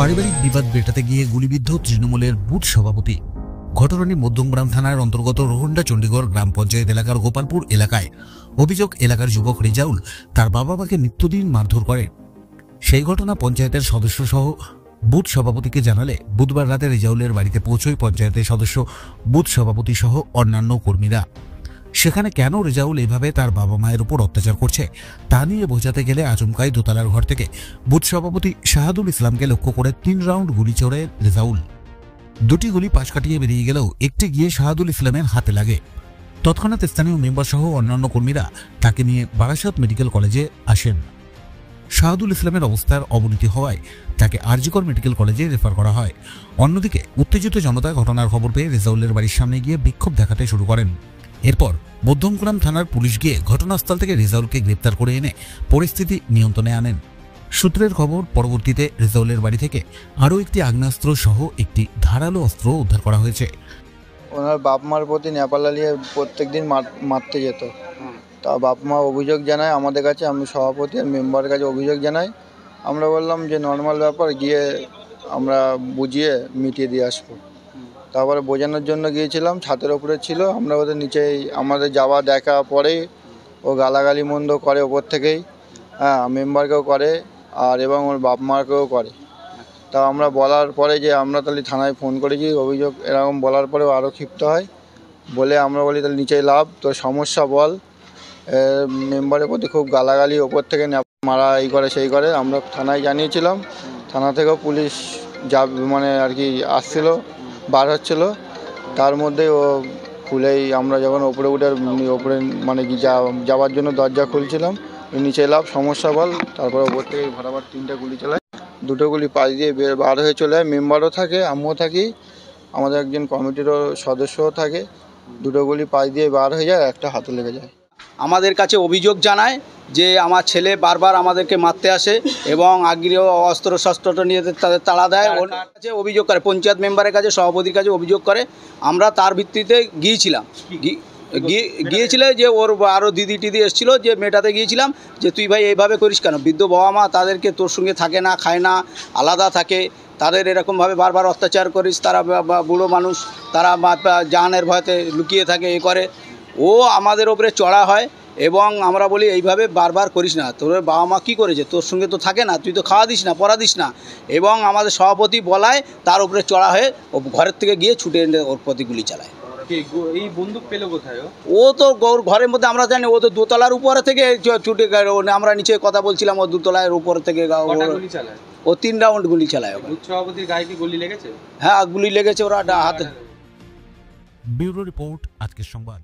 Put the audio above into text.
পারিবারিক বিবাদ মেটাতে গিয়ে গুলিবিদ্ধ তৃণমূলের বুথ সভাপতি। ঘটনাটি মধ্যমগ্রাম থানার অন্তর্গত রোহন্ডা চণ্ডীগড় গ্রাম পঞ্চায়েত এলাকার গোপালপুর এলাকায়। অভিযোগ, এলাকার যুবক রেজাউল তার বাবা মাকে নিত্যদিন মারধর করে। সেই ঘটনা পঞ্চায়েতের সদস্য সহ বুথ সভাপতিকে জানালে বুধবার রাতে রেজাউলের বাড়িতে পৌঁছয় পঞ্চায়েতের সদস্য, বুথ সভাপতি সহ অন্যান্য কর্মীরা। সেখানে কেন রেজাউল এভাবে তার বাবা মায়ের উপর অত্যাচার করছে তা নিয়ে বোঝাতে গেলে আচমকাই দোতলার ঘর থেকে বুথ সভাপতি শাহাদুল ইসলামকে লক্ষ্য করে 3 রাউন্ড গুলি ছোড়ে রেজাউল। 2টি গুলি পাশ কাটিয়ে বেরিয়ে গেলেও একটি গিয়ে শাহাদুল ইসলামের হাতে লাগে। তৎক্ষণাৎ স্থানীয় মেম্বার সহ অন্যান্য কর্মীরা তাকে নিয়ে বারাসাত মেডিকেল কলেজে আসেন। শাহাদুল ইসলামের অবস্থার অবনতি হওয়ায় তাকে আরজিকর মেডিকেল কলেজে রেফার করা হয়। অন্যদিকে উত্তেজিত জনতা ঘটনার খবর পেয়ে রেজাউলের বাড়ির সামনে গিয়ে বিক্ষোভ দেখাতে শুরু করেন। এরপর মধ্যমগ্রাম থানার পুলিশ গিয়ে ঘটনাস্থল থেকে রেজাউলকে গ্রেপ্তার করে এনে পরিস্থিতি নিয়ন্ত্রণে আনেন। সূত্রের খবর, পরবর্তীতে রেজাউলের বাড়ি থেকে আরও একটি আগ্নেয়াস্ত্র সহ একটি ধারালো অস্ত্র উদ্ধার করা হয়েছে। ওনার বাপ মার প্রতি নেপালালিয়ে প্রত্যেকদিন মারতে যেত। তা বাপ মা অভিযোগ জানায় আমাদের কাছে, আমি সভাপতি আর মেম্বারের কাছে অভিযোগ জানাই। আমরা বললাম যে নর্মাল ব্যাপার, গিয়ে আমরা বুঝিয়ে মিটিয়ে দিয়ে আসবো। তারপরে বোঝানোর জন্য গিয়েছিলাম, ছাদের ওপরে ছিল, আমরা ওদের নিচেই আমাদের যাওয়া দেখা পরেই ও গালাগালি মন্দ করে ওপর থেকেই। হ্যাঁ, মেম্বারকেও করে আর এবং ওর বাপ মাকেও করে। তা আমরা বলার পরে যে আমরা তাহলে থানায় ফোন করেছি, অভিযোগ এরকম বলার পরেও আরও ক্ষিপ্ত হয়। বলে আমরা বলি তাহলে নিচেই লাভ, তোর সমস্যা বল। মেম্বারের প্রতি খুব গালাগালি, ওপর থেকে মারা, এই করে সেই করে। আমরা থানায় জানিয়েছিলাম, থানা থেকেও পুলিশ মানে আর কি আসছিল, বার হচ্ছিল। তার মধ্যে ও খুলেই আমরা যখন ওপরে উঠে ওপরে মানে কি যাওয়ার জন্য দরজা খুলছিলাম, নিচে লাভ, সমস্যা বল। তারপরে ওপর থেকে ভরাবার 3টে গুলি চালায়, 2টো গুলি পাশ দিয়ে বার হয়ে চলে যায়। মেম্বারও থাকে, আমিও থাকি, আমাদের একজন কমিটিরও সদস্যও থাকে। 2টো গুলি পাশ দিয়ে বার হয়ে যায়, একটা হাতে লেগে যায়। আমাদের কাছে অভিযোগ জানায় যে আমার ছেলে বারবার আমাদেরকে মারতে আসে এবং আগ্নেয় অস্ত্র শস্ত্রটা নিয়ে তাদের তাড়া দেয়। ওর কাছে অভিযোগ করে, পঞ্চায়েত মেম্বারের কাছে, সভাপতির কাছে অভিযোগ করে। আমরা তার ভিত্তিতে গিয়েছিলাম, যে ওর আরও দিদি টিদি এসেছিলো, যে মেটাতে গিয়েছিলাম যে তুই ভাই এইভাবে করিস কেন। বৃদ্ধ বাবা মা তাদেরকে তোর সঙ্গে থাকে না, খায় না, আলাদা থাকে, তাদের এরকমভাবে বারবার অত্যাচার করিস। তারা বুড়ো মানুষ, তারা জানের ভয়তে লুকিয়ে থাকে, এ করে। ও আমাদের ওপরে চড়া হয় এবং আমরা বলি এইভাবে বারবার করিস না, তোর বাবা মা কী করেছে, তোর সঙ্গে তো থাকে না, তুই তো খাওয়া দিস না, পড়া দিস না। এবং আমাদের সভাপতি বলায় তার উপরে চড়া হয়ে ও ঘরের থেকে গিয়ে ছুটে এনে ওর প্রতি গুলি চালায়। এই বন্দুক পেল কোথায়? ও তো ঘরের মধ্যে, আমরা জানি ও তো দোতলার উপরে থেকে ছুটে, আমরা নিচে কথা বলছিলাম, ও দোতলার উপর থেকে ও 3 রাউন্ড গুলি চালায়। সভাপতির গায়ে কি গুলি লেগেছে? হ্যাঁ, গুলি লেগেছে, ওরা হাতে। ব্যুরো রিপোর্ট, আজকের সংবাদ।